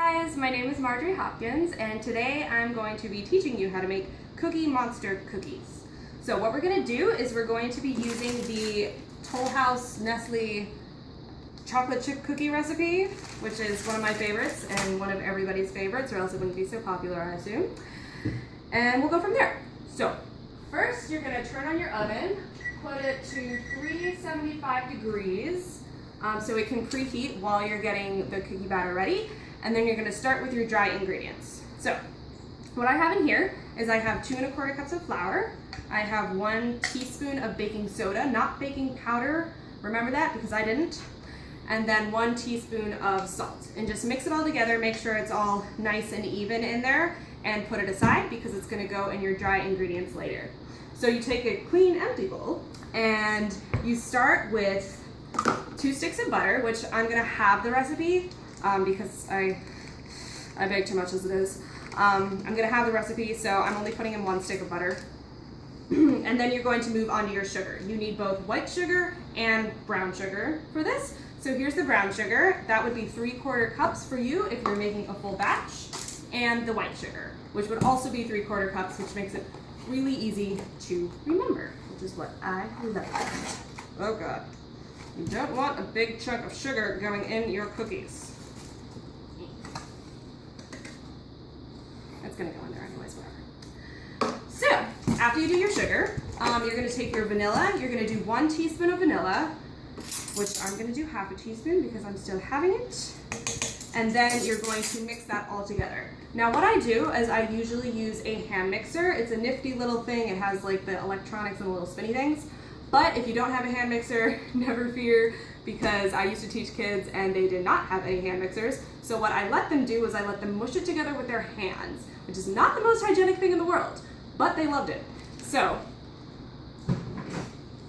guys, my name is Marjorie Hopkins and today I'm going to be teaching you how to make Cookie Monster cookies. So what we're going to do is we're going to be using the Toll House Nestle chocolate chip cookie recipe, which is one of my favorites and one of everybody's favorites, or else it wouldn't be so popular, I assume. And we'll go from there. So first you're going to turn on your oven, put it to 375 degrees so it can preheat while you're getting the cookie batter ready. And then you're going to start with your dry ingredients. So what I have in here is I have 2 1/4 cups of flour. I have 1 teaspoon of baking soda, not baking powder. Remember that because I didn't. And then 1 teaspoon of salt. And just mix it all together, make sure it's all nice and even in there, and put it aside because it's going to go in your dry ingredients later. So you take a clean empty bowl and you start with 2 sticks of butter, which I'm going to have the recipe because I bake too much as it is. I'm going to have the recipe, so I'm only putting in 1 stick of butter. And then you're going to move on to your sugar. You need both white sugar and brown sugar for this. So here's the brown sugar. That would be 3/4 cups for you if you're making a full batch. And the white sugar, which would also be 3/4 cups, which makes it really easy to remember, which is what I love. Oh God. You don't want a big chunk of sugar going in your cookies. It's gonna go in there anyways, whatever. So, after you do your sugar, you're gonna take your vanilla. You're gonna do 1 teaspoon of vanilla, which I'm gonna do half a teaspoon because I'm still having it. And then you're going to mix that all together. Now what I do is I usually use a hand mixer. It's a nifty little thing. It has like the electronics and the little spinny things. But if you don't have a hand mixer, never fear, because I used to teach kids and they did not have any hand mixers. So what I let them do was I let them mush it together with their hands, which is not the most hygienic thing in the world, but they loved it. So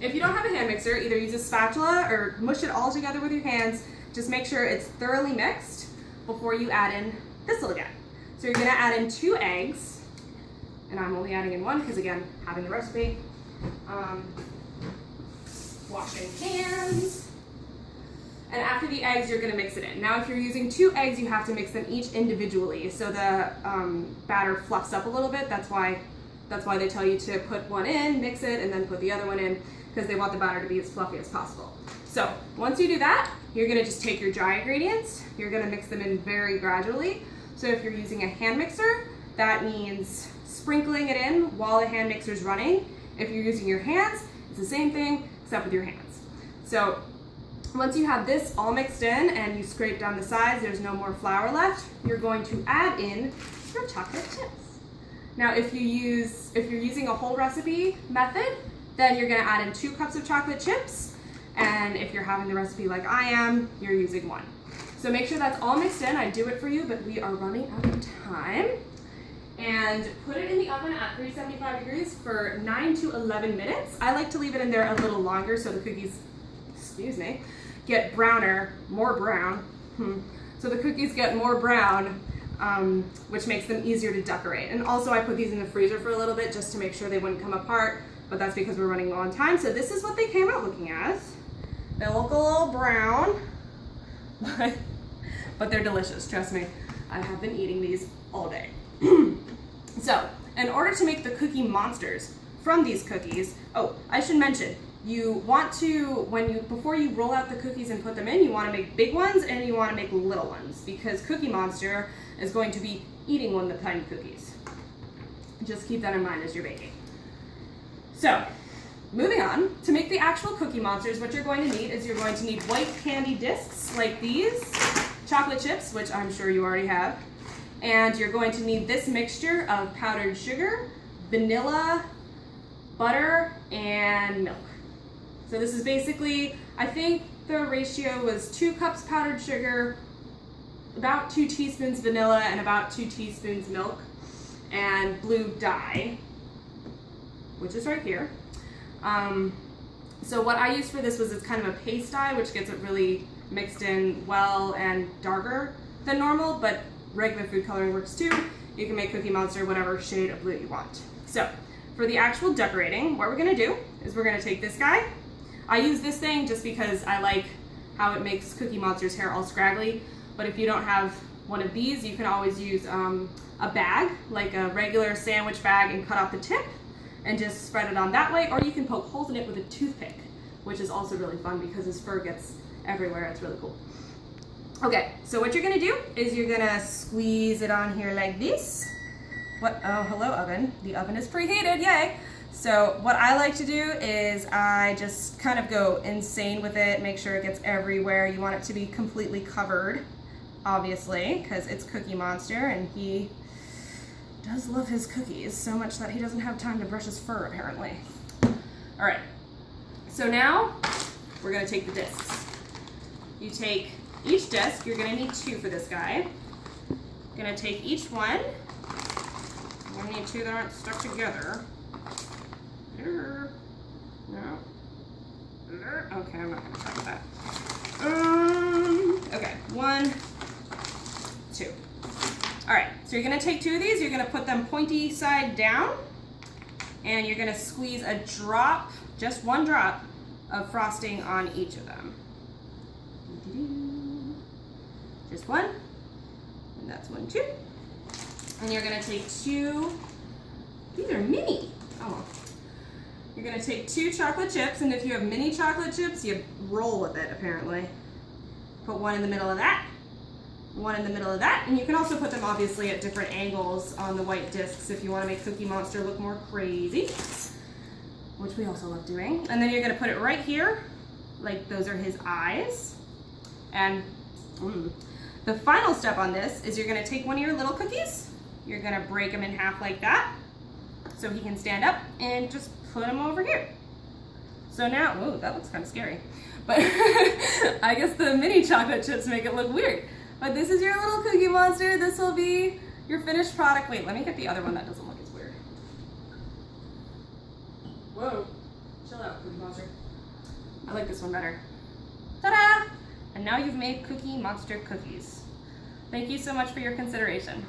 if you don't have a hand mixer, either use a spatula or mush it all together with your hands. Just make sure it's thoroughly mixed before you add in this little guy. So you're gonna add in 2 eggs, and I'm only adding in 1 because again, having the recipe. Washing hands. And after the eggs, you're gonna mix it in. Now, if you're using 2 eggs, you have to mix them each individually so the batter fluffs up a little bit. That's why they tell you to put 1 in, mix it, and then put the other one in because they want the batter to be as fluffy as possible. So once you do that, you're gonna just take your dry ingredients. You're gonna mix them in very gradually. So if you're using a hand mixer, that means sprinkling it in while the hand mixer is running. If you're using your hands, it's the same thing except with your hands. So once you have this all mixed in and you scrape down the sides, there's no more flour left, you're going to add in your chocolate chips. Now if you're using a whole recipe method, then you're gonna add in 2 cups of chocolate chips. And if you're having the recipe like I am, you're using 1. So make sure that's all mixed in. I do it for you, but we are running out of time. And put it in the oven at 375 degrees for 9 to 11 minutes. I like to leave it in there a little longer so the cookies, get browner, more brown. So the cookies get more brown, which makes them easier to decorate. And also I put these in the freezer for a little bit just to make sure they wouldn't come apart, but that's because we're running low on time. So this is what they came out looking as. They look a little brown, but they're delicious, trust me. I have been eating these all day. So, in order to make the cookie monsters from these cookies, oh, I should mention, you want to, before you roll out the cookies and put them in, you want to make big ones and you want to make little ones because Cookie Monster is going to be eating one of the tiny cookies. Just keep that in mind as you're baking. So, moving on, to make the actual Cookie Monsters, what you're going to need is you're going to need white candy discs like these, chocolate chips, which I'm sure you already have, and you're going to need this mixture of powdered sugar, vanilla, butter, and milk. So this is basically, I think the ratio was 2 cups powdered sugar, about 2 teaspoons vanilla, and about 2 teaspoons milk, and blue dye, which is right here. So what I used for this was it's kind of a paste dye, which gets it really mixed in well and darker than normal, but regular food coloring works too. You can make Cookie Monster whatever shade of blue you want. So for the actual decorating, what we're gonna do is we're gonna take this guy. I use this thing just because I like how it makes Cookie Monster's hair all scraggly, but if you don't have one of these. You can always use a bag, like a regular sandwich bag, and cut off the tip and just spread it on that way, or you can poke holes in it with a toothpick, which is also really fun because his fur gets everywhere. It's really cool. Okay, so what you're gonna do is you're gonna squeeze it on here like this. What? Oh, hello oven. The oven is preheated, yay. So what I like to do is I just kind of go insane with it, make sure it gets everywhere. You want it to be completely covered, obviously, because it's Cookie Monster and he does love his cookies so much that he doesn't have time to brush his fur, apparently. All right, so now we're gonna take the discs. You take each disc, you're gonna need 2 for this guy. You're gonna take each one. You're gonna need 2 that aren't stuck together. No. Okay, I'm not gonna try with that. Okay, 1, 2. All right, so you're gonna take 2 of these, you're gonna put them pointy side down, and you're gonna squeeze a drop, just 1 drop, of frosting on each of them. Just 1, and that's 1 too. And you're gonna take 2, these are mini, oh. You're gonna take 2 chocolate chips, and if you have mini chocolate chips, you roll with it, apparently. Put 1 in the middle of that, 1 in the middle of that, and you can also put them obviously at different angles on the white discs if you wanna make Cookie Monster look more crazy, which we also love doing. And then you're gonna put it right here, like those are his eyes. And the final step on this is you're gonna take one of your little cookies, you're gonna break them in half like that, so he can stand up, and just put him over here. So now, oh, that looks kind of scary. But I guess the mini chocolate chips make it look weird. But this is your little Cookie Monster. This will be your finished product. Wait, let me get the other one that doesn't look as weird. Whoa, chill out, Cookie Monster. I like this one better. Ta-da! And now you've made Cookie Monster cookies. Thank you so much for your consideration.